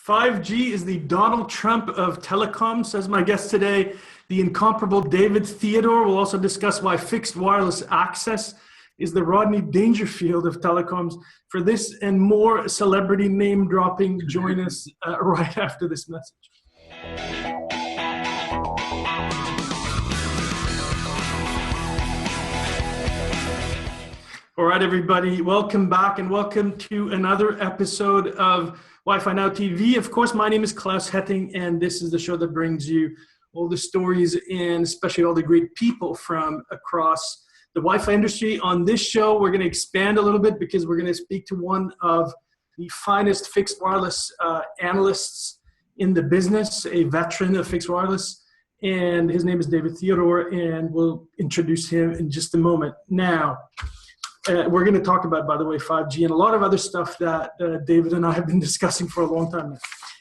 5G is the Donald Trump of telecom, says my guest today, the incomparable David Theodore. We'll also discuss why fixed wireless access is the Rodney Dangerfield of telecoms. For this and more celebrity name dropping, join us right after this message. All right, everybody, welcome back and welcome to another episode of Wi-Fi Now TV. Of course, my name is Claus Hetting, and this is the show that brings you all the stories and especially all the great people from across the Wi-Fi industry. On this show, we're going to expand a little bit because we're going to speak to one of the finest fixed wireless analysts in the business, a veteran of fixed wireless, and his name is David Theodore, and we'll introduce him in just a moment. Now, we're going to talk about, by the way, 5G and a lot of other stuff that David and I have been discussing for a long time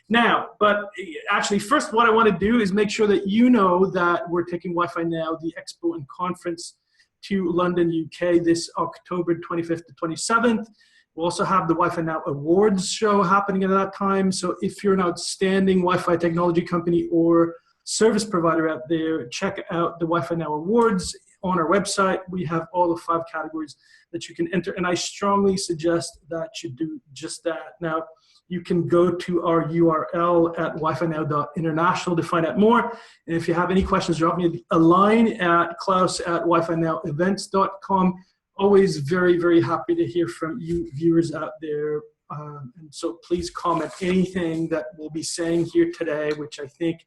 now. But actually, first, what I want to do is make sure that you know that we're taking Wi-Fi Now, the expo and conference, to London, UK this October 25th to 27th. We'll also have the Wi-Fi Now Awards show happening at that time. So if you're an outstanding Wi-Fi technology company or service provider out there, check out the Wi-Fi Now Awards on our website. We have all the 5 categories that you can enter, and I strongly suggest that you do just that. Now, you can go to our URL at wifinow.international to find out more. And if you have any questions, drop me a line at klaus@wifinowevents.com. Always very, very happy to hear from you viewers out there. And so please comment anything that we'll be saying here today, which I think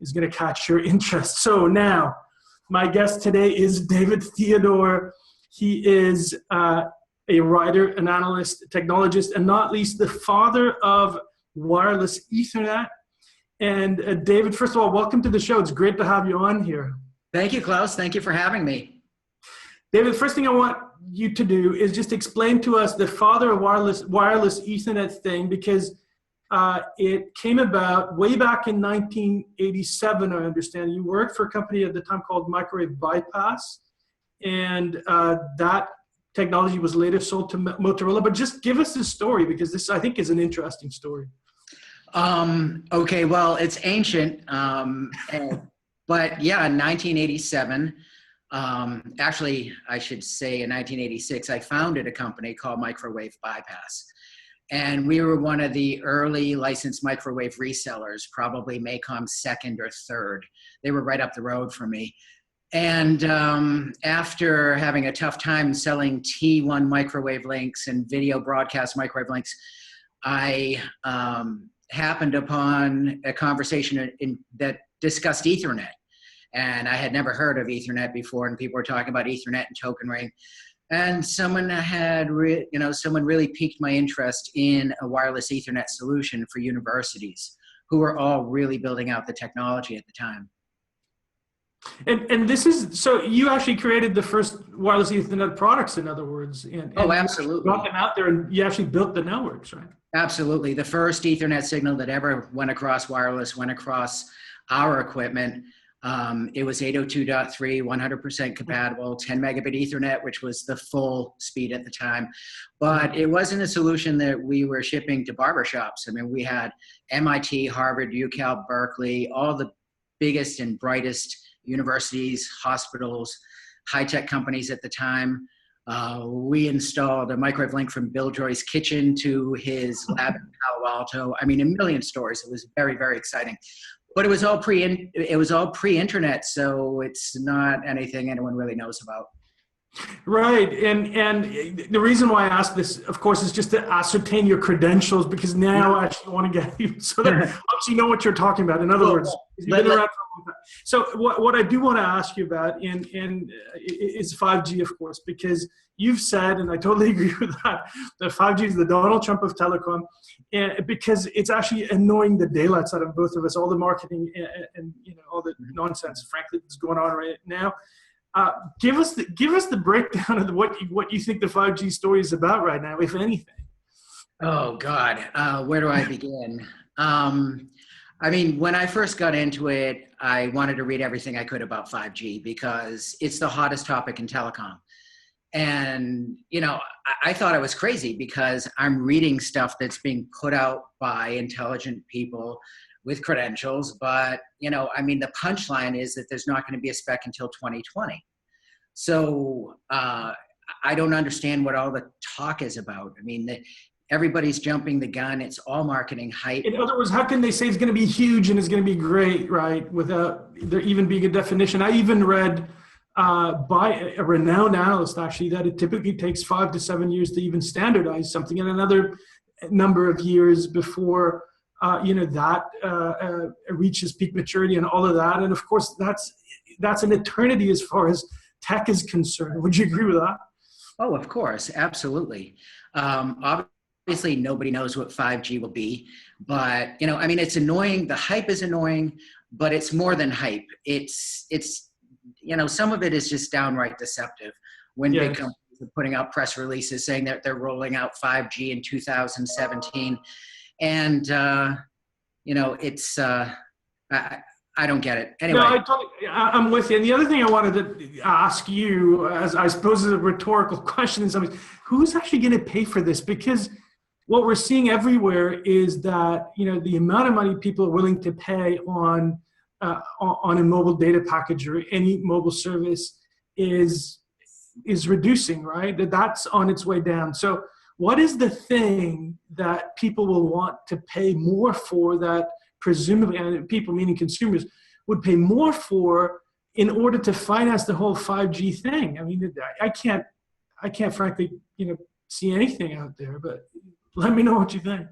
is going to catch your interest. So now, my guest today is David Theodore. He is a writer, an analyst, a technologist, and not least the father of wireless Ethernet. And David, first of all, welcome to the show. It's great to have you on here. Thank you, Klaus. Thank you for having me. David, first thing I want you to do is just explain to us the father of wireless Ethernet thing, because it came about way back in 1987, I understand. You worked for a company at the time called Microwave Bypass, and that technology was later sold to Motorola. But just give us this story, because this, I think, is an interesting story. Okay, well, it's ancient, but yeah, in 1987, actually, I should say in 1986, I founded a company called Microwave Bypass. And we were one of the early licensed microwave resellers, probably Macom's second or third. They were right up the road from me. And after having a tough time selling T1 microwave links and video broadcast microwave links, I happened upon a conversation that discussed Ethernet. And I had never heard of Ethernet before, and people were talking about Ethernet and token ring. And someone had, someone really piqued my interest in a wireless Ethernet solution for universities who were all really building out the technology at the time. And this is, so you actually created the first wireless Ethernet products, in other words. And absolutely. You got them out there and you actually built the networks, right? Absolutely. The first Ethernet signal that ever went across wireless went across our equipment. It was 802.3, 100% compatible, 10 megabit Ethernet, which was the full speed at the time. But it wasn't a solution that we were shipping to barbershops. I mean, we had MIT, Harvard, UCal, Berkeley, all the biggest and brightest universities, hospitals, high-tech companies at the time. We installed a microwave link from Bill Joy's kitchen to his lab in Palo Alto. I mean, a million stores. It was very, very exciting. But it was all pre-internet, so it's not anything anyone really knows about. Right, and the reason why I ask this, of course, is just to ascertain your credentials, because now I actually want to get you so that you know what you're talking about. In other words, you've been around for a long time. So what I do want to ask you about is 5G, of course, because you've said, and I totally agree with that 5G is the Donald Trump of telecom, and because it's actually annoying the daylights out of both of us, all the marketing and all the nonsense, frankly, that's going on right now. Give us the breakdown of what you think the 5G story is about right now, if anything. Oh God, where do I begin? I mean, when I first got into it, I wanted to read everything I could about 5G because it's the hottest topic in telecom. And, I thought I was crazy because I'm reading stuff that's being put out by intelligent people with credentials. But, the punchline is that there's not going to be a spec until 2020. So I don't understand what all the talk is about. Everybody's jumping the gun. It's all marketing hype. In other words, how can they say it's going to be huge and it's going to be great, right? Without there even being a definition. I even read by a renowned analyst, actually, that it typically takes 5 to 7 years to even standardize something, and another number of years before that reaches peak maturity and all of that. And of course, that's an eternity as far as tech is concerned. Would you agree with that? Oh, of course, absolutely. Obviously, nobody knows what 5G will be, but it's annoying. The hype is annoying, but it's more than hype. It's some of it is just downright deceptive. When big companies are putting out press releases saying that they're rolling out 5G in 2017, and it's I don't get it. Anyway. No, I'm with you. And the other thing I wanted to ask you, as I suppose is a rhetorical question in some ways, who's actually going to pay for this? Because what we're seeing everywhere is that, the amount of money people are willing to pay on a mobile data package or any mobile service is reducing, right? That's on its way down. So what is the thing that people will want to pay more for that presumably, and people meaning consumers, would pay more for in order to finance the whole 5G thing? I can't frankly, see anything out there, but let me know what you think.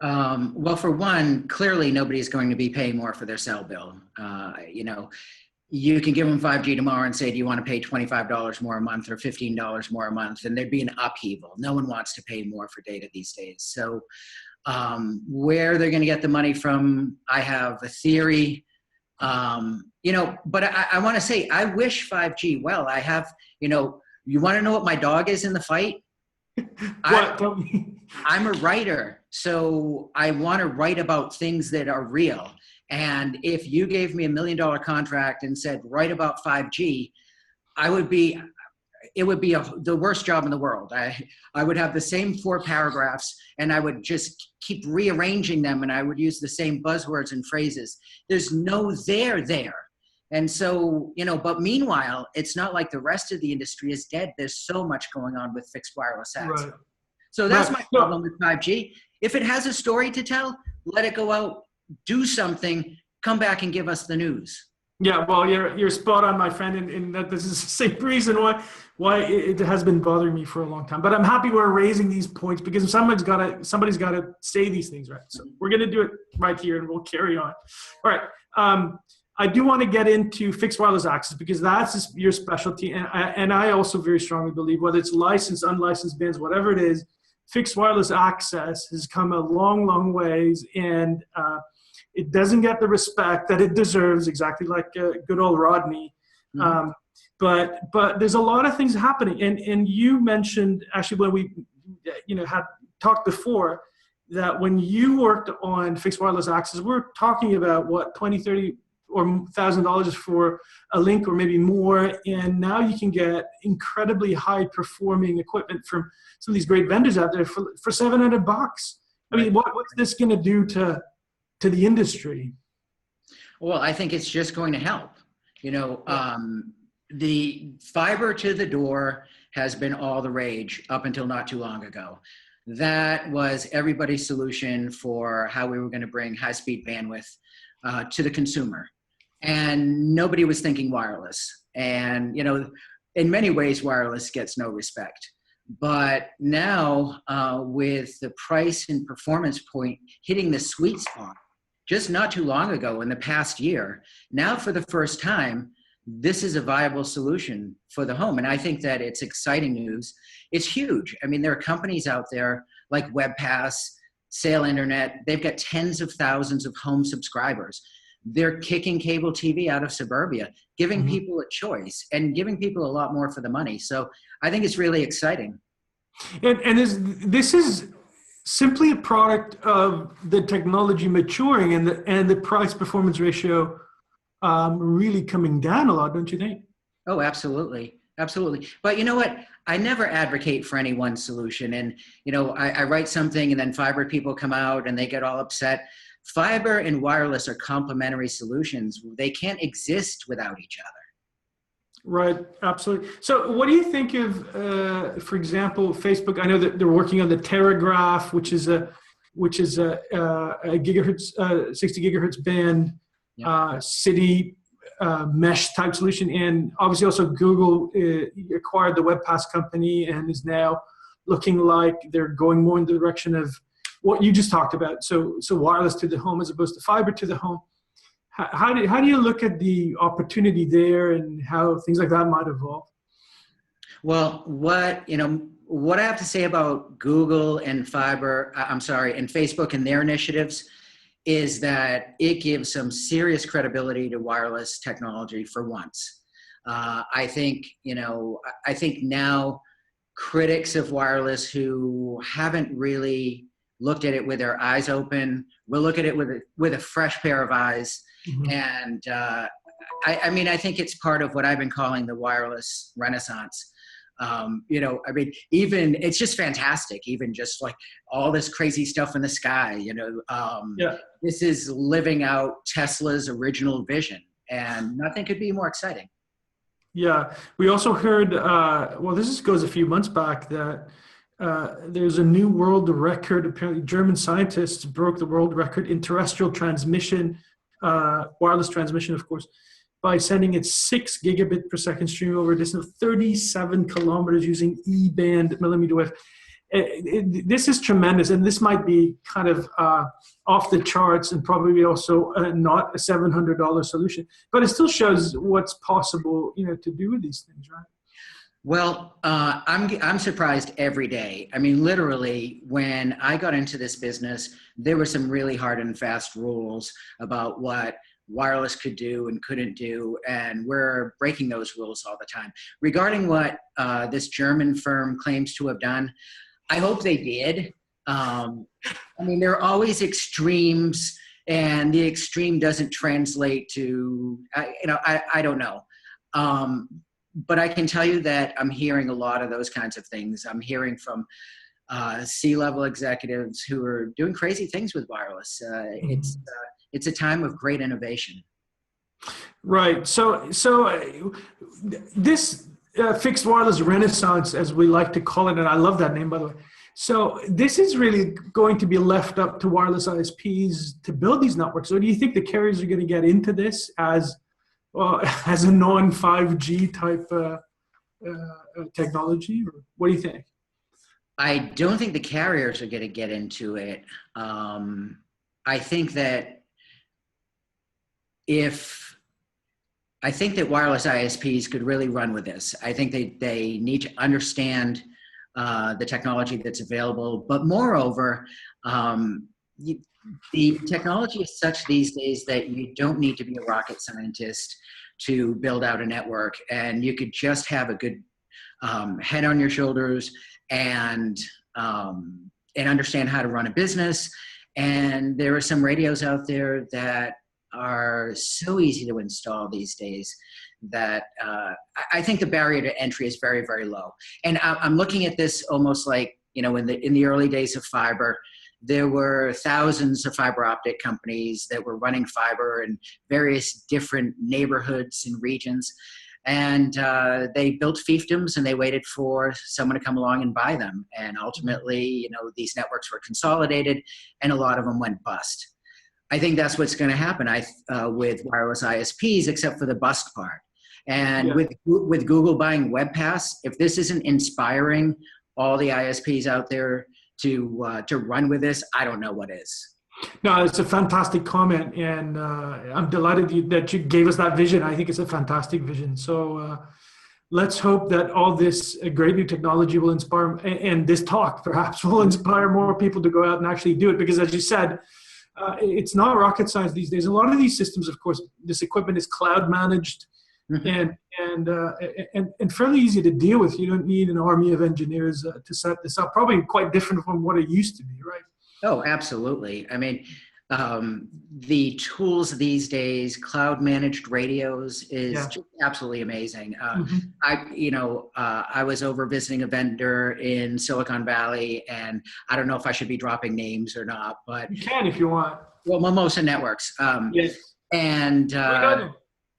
Well, for one, clearly nobody's going to be paying more for their cell bill. You can give them 5G tomorrow and say, do you want to pay $25 more a month or $15 more a month? And there'd be an upheaval. No one wants to pay more for data these days. So where they're going to get the money from, I have a theory. But I want to say, I wish 5G well. I have, you want to know what my dog is in the fight? I'm a writer, so I want to write about things that are real. And if you gave me $1 million contract and said, write about 5G, it would be the worst job in the world. I would have the same 4 paragraphs and I would just keep rearranging them and I would use the same buzzwords and phrases. There's no there. And so, but meanwhile, it's not like the rest of the industry is dead. There's so much going on with fixed wireless access. Right. So that's my problem with 5G. If it has a story to tell, let it go out, do something, come back and give us the news. Yeah, well, you're spot on, my friend, in that this is the same reason why it has been bothering me for a long time. But I'm happy we're raising these points because somebody's got to say these things, right? So we're going to do it right here, and we'll carry on. All right. I do want to get into fixed wireless access because that's your specialty, and I also very strongly believe whether it's licensed, unlicensed bands, whatever it is, fixed wireless access has come a long, long ways, and it doesn't get the respect that it deserves, exactly like good old Rodney. Mm-hmm. But there's a lot of things happening. And you mentioned, actually, when we had talked before, that when you worked on fixed wireless access, we're talking about, what, $20, $30 or $1,000 for a link or maybe more. And now you can get incredibly high-performing equipment from some of these great vendors out there for $700. I mean, what's this going to do to the industry? Well, I think it's just going to help. The fiber to the door has been all the rage up until not too long ago. That was everybody's solution for how we were going to bring high-speed bandwidth to the consumer. And nobody was thinking wireless. And, in many ways, wireless gets no respect. But now with the price and performance point hitting the sweet spot, just not too long ago in the past year, now for the first time, this is a viable solution for the home. And I think that it's exciting news. It's huge. I mean, there are companies out there like WebPass, Sail Internet. They've got tens of thousands of home subscribers. They're kicking cable TV out of suburbia, giving mm-hmm. people a choice and giving people a lot more for the money. So I think it's really exciting. And this is simply a product of the technology maturing and the price performance ratio really coming down a lot, don't you think? Oh, absolutely. Absolutely. But you know what? I never advocate for any one solution. And, you know, I write something and then fiber people come out and they get all upset. Fiber and wireless are complementary solutions. They can't exist without each other. Right, absolutely. So what do you think of, for example, Facebook? I know that they're working on the Teragraph, which is a gigahertz, 60 gigahertz band, city mesh type solution. And obviously also Google acquired the WebPass company and is now looking like they're going more in the direction of what you just talked about. So wireless to the home as opposed to fiber to the home. How do you look at the opportunity there and how things like that might evolve? Well, what I have to say about Google and and Facebook and their initiatives is that it gives some serious credibility to wireless technology for once. I think now critics of wireless who haven't really looked at it with their eyes open will look at it with a fresh pair of eyes. Mm-hmm. And I think it's part of what I've been calling the wireless renaissance. Even it's just fantastic, even just like all this crazy stuff in the sky, This is living out Tesla's original vision, and nothing could be more exciting. Yeah. We also heard, goes a few months back, that there's a new world record. Apparently German scientists broke the world record in terrestrial transmission, wireless transmission, of course, by sending it 6 gigabit per second stream over a distance of 37 kilometers using E-band millimeter wave. This is tremendous, and this might be kind of off the charts and probably also not a $700 solution, but it still shows what's possible, to do with these things, right? Well, I'm surprised every day. I mean, literally, when I got into this business, there were some really hard and fast rules about what wireless could do and couldn't do, and we're breaking those rules all the time. Regarding what this German firm claims to have done, I hope they did. There are always extremes, and the extreme doesn't translate to, I don't know. But I can tell you that I'm hearing a lot of those kinds of things. I'm hearing from C-level executives who are doing crazy things with wireless. It's a time of great innovation. Right. So this fixed wireless renaissance, as we like to call it, and I love that name, by the way. So this is really going to be left up to wireless ISPs to build these networks. So do you think the carriers are going to get into this as a non-5G type technology? Or what do you think? I don't think the carriers are going to get into it. I think that wireless ISPs could really run with this. I think they need to understand the technology that's available, but moreover, the technology is such these days that you don't need to be a rocket scientist to build out a network, and you could just have a good head on your shoulders and understand how to run a business. And there are some radios out there that are so easy to install these days that I think the barrier to entry is very, very low. And I'm looking at this almost like, in the early days of fiber, there were thousands of fiber optic companies that were running fiber in various different neighborhoods and regions. And they built fiefdoms and they waited for someone to come along and buy them. And ultimately, these networks were consolidated and a lot of them went bust. I think that's what's going to happen with wireless ISPs, except for the bust part. And with Google buying WebPass, if this isn't inspiring all the ISPs out there to run with this, I don't know what is. No, it's a fantastic comment, and I'm delighted that you gave us that vision. I think it's a fantastic vision. So let's hope that all this great new technology will inspire, and this talk perhaps will inspire more people to go out and actually do it. Because as you said, it's not rocket science these days. A lot of these systems, of course, this equipment is cloud managed. Mm-hmm. and fairly easy to deal with. You don't need an army of engineers to set this up. Probably quite different from what it used to be, right? Oh, absolutely. I mean, The tools these days, cloud managed radios is Yeah. just absolutely amazing. I was over visiting a vendor in Silicon Valley, and I don't know if I should be dropping names or not, but You can if you want. well, Mimosa Networks. Yes. And We know them.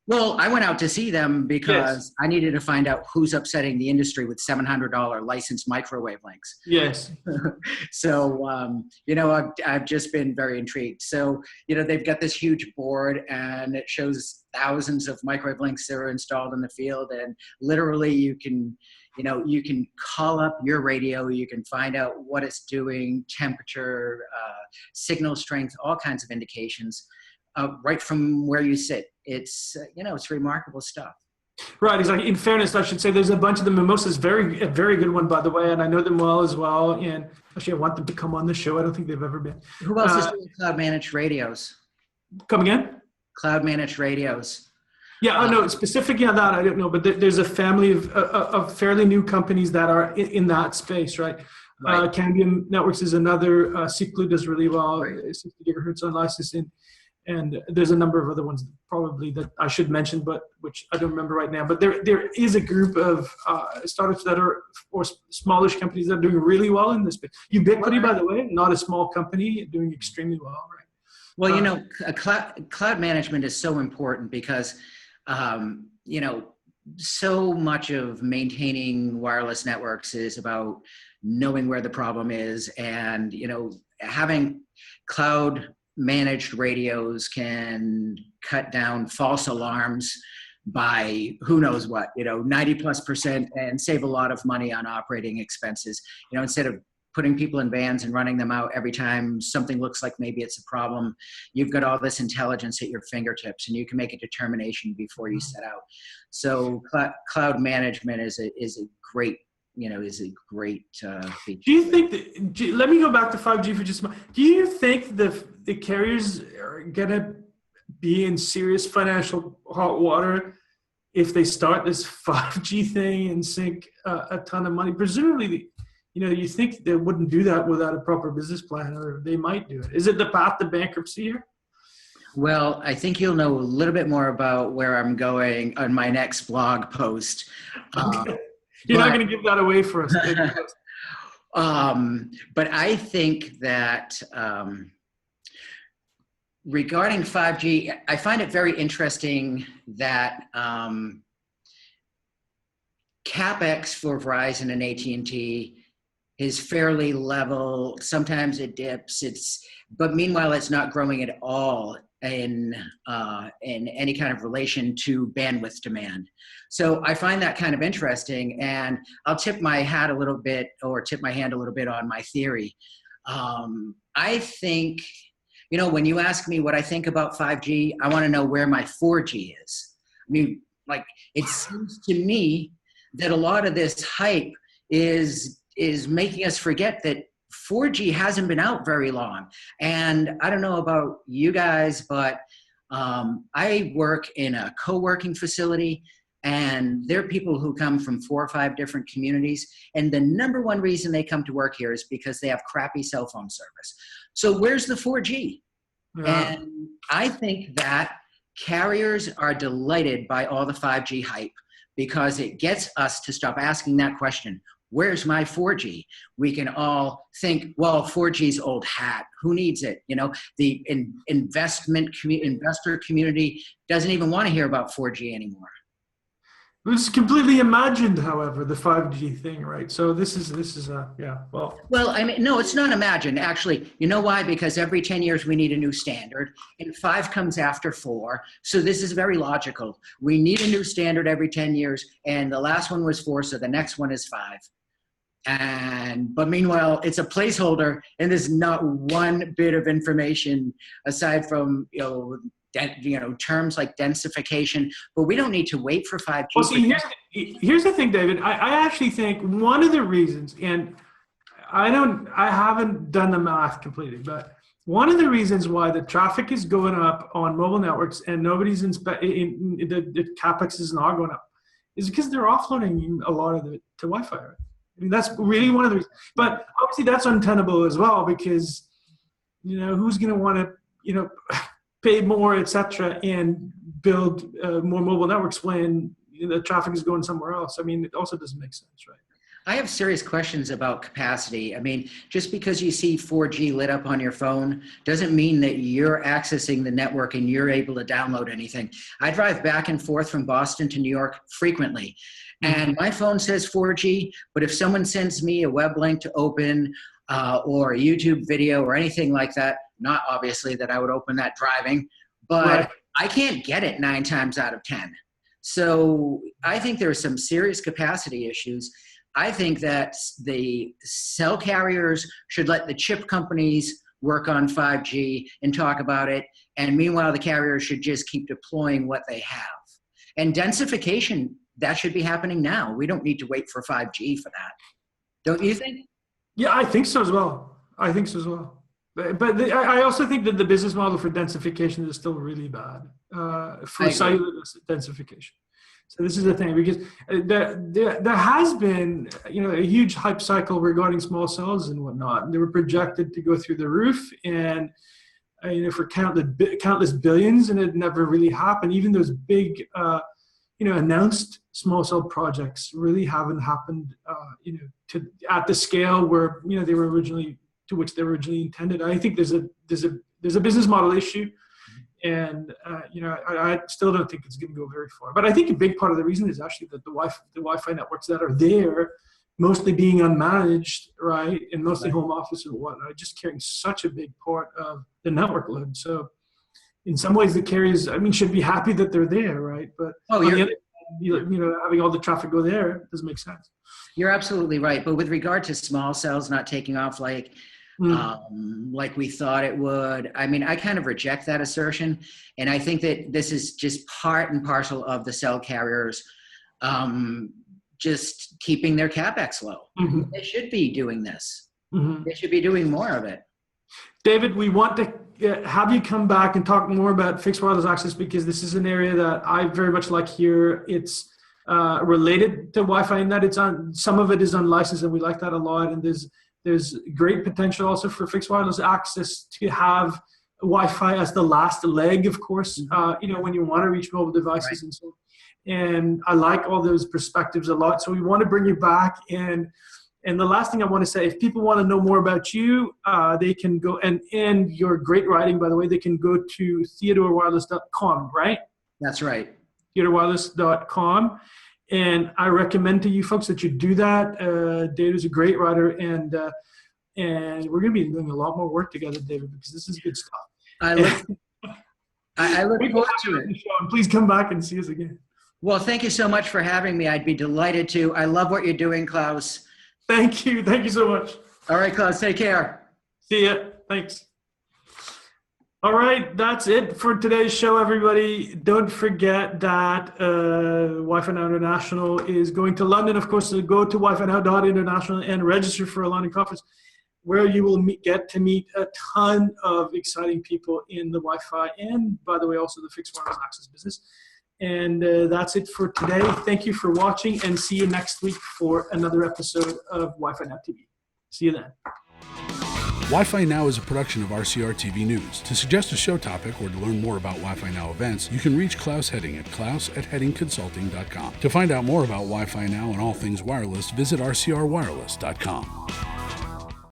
well, I went out to see them because Yes. I needed to find out who's upsetting the industry with $700 licensed microwave links. Yes. So, I've just been very intrigued. So, they've got this huge board and it shows thousands of microwave links that are installed in the field. And literally you can call up your radio, you can find out what it's doing, temperature, signal strength, all kinds of indications. Right from where you sit. It's remarkable stuff. Right, exactly. In fairness, I should say there's a bunch of them. Mimosa's a very good one, by the way, and I know them well as well. And actually, I want them to come on the show. I don't think they've ever been. Who else is doing cloud managed radios? Come again? Cloud managed radios. Yeah, I know specifically on that. I don't know, but there's a family of fairly new companies that are in that space, right? Right. Cambium Networks is another. Ciclu does really well. Right. 60 gigahertz on licensing. And there's a number of other ones probably that I should mention, but which I don't remember right now. But there is a group of startups that are, or smallish companies that are doing really well in this space. Ubiquity, by the way, not a small company, doing extremely well, right? Well, cloud management is so important because, so much of maintaining wireless networks is about knowing where the problem is, and having cloud managed radios can cut down false alarms by who knows what, 90+% and save a lot of money on operating expenses. Instead of putting people in vans and running them out every time something looks like maybe it's a problem, you've got all this intelligence at your fingertips and you can make a determination before you set out. So cloud management is a great feature. Do you think that, let me go back to 5G for just a moment. Do you think the carriers are going to be in serious financial hot water if they start this 5G thing and sink a ton of money? Presumably, you think they wouldn't do that without a proper business plan, or they might do it. Is it the path to bankruptcy here? Well, I think you'll know a little bit more about where I'm going on my next blog post. Okay. You're not going to give that away for us. But I think that regarding 5G, I find it very interesting that CapEx for Verizon and AT&T is fairly level. Sometimes it dips. But meanwhile, it's not growing at all in any kind of relation to bandwidth demand. So I find that kind of interesting, and I'll tip my hand a little bit on my theory. I think, when you ask me what I think about 5G, I want to know where my 4G is. I mean, it seems to me that a lot of this hype is making us forget that 4G hasn't been out very long. And I don't know about you guys, but I work in a co-working facility, and there are people who come from 4 or 5 different communities. And the number one reason they come to work here is because they have crappy cell phone service. So where's the 4G? Yeah. And I think that carriers are delighted by all the 5G hype because it gets us to stop asking that question. Where's my 4G? We can all think, well, 4G's old hat. Who needs it? The investor community doesn't even want to hear about 4G anymore. It was completely imagined, however, the 5G thing, right? So this is well. Well, I mean, no, it's not imagined. Actually, you know why? Because every 10 years we need a new standard, and 5 comes after 4. So this is very logical. We need a new standard every 10 years, and the last one was 4, so the next one is 5. But meanwhile, it's a placeholder, and there's not one bit of information aside from terms like densification. But we don't need to wait for 5G. Well, see, here's the thing, David. I actually think one of the reasons, and I haven't done the math completely, but one of the reasons why the traffic is going up on mobile networks and nobody's the capex is not going up is because they're offloading a lot of it to Wi-Fi. Right? I mean, that's really one of the reasons. But obviously that's untenable as well because, who's going to want to pay more, etc., and build more mobile networks when the traffic is going somewhere else. I mean, it also doesn't make sense, right? I have serious questions about capacity. I mean, just because you see 4G lit up on your phone doesn't mean that you're accessing the network and you're able to download anything. I drive back and forth from Boston to New York frequently, and my phone says 4G, but if someone sends me a web link to open or a YouTube video or anything like that, not obviously that I would open that driving, but right. I can't get it 9 times out of 10. So I think there are some serious capacity issues. I think that the cell carriers should let the chip companies work on 5G and talk about it. And meanwhile, the carriers should just keep deploying what they have. And densification, that should be happening now. We don't need to wait for 5G for that. Don't you think? Yeah, I think so as well. But I also think that the business model for densification is still really bad for cellular densification. So this is the thing, because there has been, a huge hype cycle regarding small cells and whatnot. And they were projected to go through the roof, and for countless billions, and it never really happened. Even those big, announced small cell projects really haven't happened, at the scale where they were originally intended. I think there's a business model issue. And I still don't think it's going to go very far. But I think a big part of the reason is actually that the Wi-Fi networks that are there, mostly being unmanaged, right, and mostly home office and whatnot, are just carrying such a big part of the network load. So, in some ways, the carriers, should be happy that they're there, right? But having all the traffic go there doesn't make sense. You're absolutely right. But with regard to small cells not taking off like we thought it would. I kind of reject that assertion. And I think that this is just part and parcel of the cell carriers just keeping their CapEx low. Mm-hmm. They should be doing this. Mm-hmm. They should be doing more of it. David, we want to have you come back and talk more about fixed wireless access, because this is an area that I very much like here. It's related to Wi-Fi in that some of it is unlicensed, and we like that a lot. And there's great potential also for fixed wireless access to have Wi-Fi as the last leg, of course, when you want to reach mobile devices. Right. And so, and I like all those perspectives a lot. So we want to bring you back. And the last thing I want to say, if people want to know more about you, they can go, and your great writing, by the way, they can go to theodorewireless.com, right? That's right. theodorewireless.com. And I recommend to you folks that you do that. David is a great writer, and we're going to be doing a lot more work together, David, because this is good stuff. I look forward to it. And please come back and see us again. Well, thank you so much for having me. I'd be delighted to. I love what you're doing, Klaus. Thank you. Thank you so much. All right, Klaus, take care. See ya. Thanks. All right, that's it for today's show, everybody. Don't forget that Wi-Fi Now International is going to London. Of course, so go to wifinow.international and register for a London conference, where you will get to meet a ton of exciting people in the Wi-Fi and, by the way, also the fixed wireless access business. And that's it for today. Thank you for watching, and see you next week for another episode of Wi-Fi Now TV. See you then. Wi-Fi Now is a production of RCR TV News. To suggest a show topic or to learn more about Wi-Fi Now events, you can reach Claus Hetting at klaus@hettingconsulting.com. To find out more about Wi-Fi Now and all things wireless, visit rcrwireless.com.